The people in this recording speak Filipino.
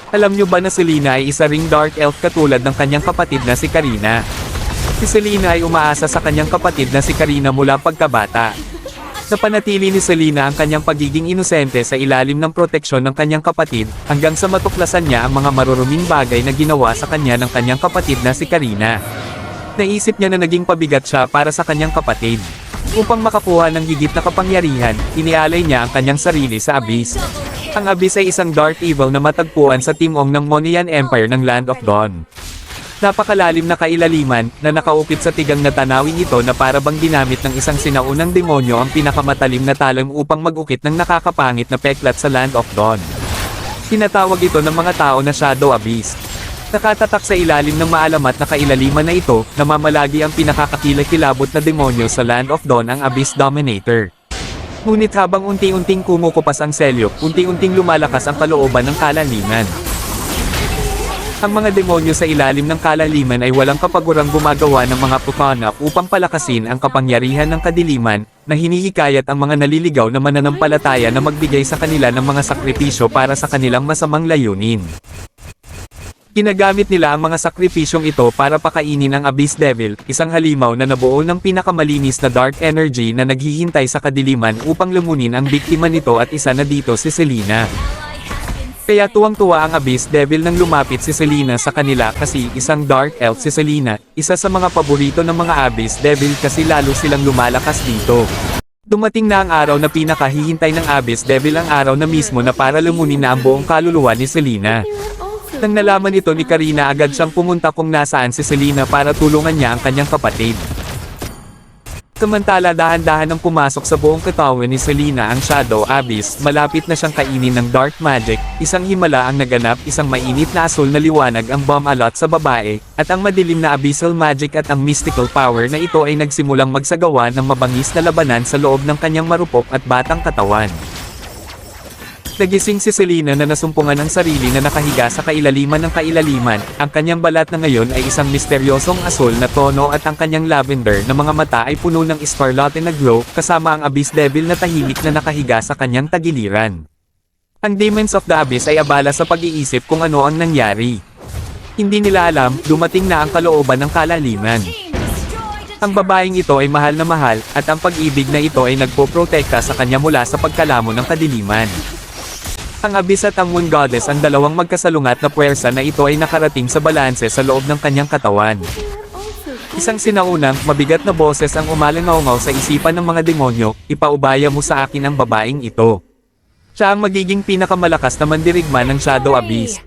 Alam nyo ba na si Selena ay isa ring Dark Elf katulad ng kanyang kapatid na si Karina? Si Selena ay umaasa sa kanyang kapatid na si Karina mula pagkabata. Napanatili ni Selena ang kanyang pagiging inosente sa ilalim ng proteksyon ng kanyang kapatid, hanggang sa matuklasan niya ang mga maruruming bagay na ginawa sa kanya ng kanyang kapatid na si Karina. Naisip niya na naging pabigat siya para sa kanyang kapatid. Upang makakuha ng higit na kapangyarihan, inialay niya ang kanyang sarili sa Abyss. Ang Abyss ay isang dark evil na matagpuan sa timog ng Monian Empire ng Land of Dawn. Napakalalim na kailaliman, na nakaupit sa tigang na tanawin ito na para bang ginamit ng isang sinaunang demonyo ang pinakamatalim na talam upang mag-ukit ng nakakapangit na peklat sa Land of Dawn. Tinatawag ito ng mga tao na Shadow Abyss. Nakatatak sa ilalim ng maalamat na kailaliman na ito, namamalagi ang pinakakakilakilabot na demonyo sa Land of Dawn, ang Abyss Dominator. Ngunit habang unti-unting kumukupas ang selyo, unti-unting lumalakas ang kalooban ng kalaliman. Ang mga demonyo sa ilalim ng kalaliman ay walang kapagurang gumagawa ng mga putana upang palakasin ang kapangyarihan ng kadiliman, na hinihikayat ang mga naliligaw na mananampalataya na magbigay sa kanila ng mga sakripisyo para sa kanilang masamang layunin. Ginagamit nila ang mga sakripisyong ito para pakainin ang Abyss Devil, isang halimaw na nabuo ng pinakamalinis na dark energy na naghihintay sa kadiliman upang lumunin ang biktima nito, at isa na dito si Selena. Kaya tuwang-tuwa ang Abyss Devil nang lumapit si Selena sa kanila kasi isang Dark Elf si Selena, isa sa mga paborito ng mga Abyss Devil kasi lalo silang lumalakas dito. Dumating na ang araw na pinakahihintay ng Abyss Devil, ang araw na mismo na para lumunin na ang buong kaluluwa ni Selena. Nang nalaman ito ni Karina, agad siyang pumunta kung nasaan si Selena para tulungan niya ang kanyang kapatid. Samantala dahan-dahan ang pumasok sa buong katawan ni Selena ang Shadow Abyss, malapit na siyang kainin ng Dark Magic, isang himala ang naganap, isang mainit na asul na liwanag ang bumalot sa babae, at ang madilim na Abyssal Magic at ang mystical power na ito ay nagsimulang magsagawa ng mabangis na labanan sa loob ng kanyang marupok at batang katawan. Nagising si Selena na nasumpungan ang sarili na nakahiga sa kailaliman ng kailaliman, ang kanyang balat na ngayon ay isang misteryosong asul na tono at ang kanyang lavender na mga mata ay puno ng scarlet na glow, kasama ang Abyss Devil na tahimik na nakahiga sa kanyang tagiliran. Ang Demons of the Abyss ay abala sa pag-iisip kung ano ang nangyari. Hindi nila alam, dumating na ang kalooban ng kalaliman. Ang babaeng ito ay mahal na mahal, at ang pag-ibig na ito ay nagpoprotekta sa kanya mula sa pagkalamo ng kadiliman. Ang Abyss at ang Moon Goddess, ang dalawang magkasalungat na puwersa na ito ay nakarating sa balanse sa loob ng kanyang katawan. Isang sinaunang, mabigat na boses ang umalangaw-ngaw sa isipan ng mga demonyo, ipaubaya mo sa akin ang babaeng ito. Siya ang magiging pinakamalakas na mandirigma ng Shadow Abyss.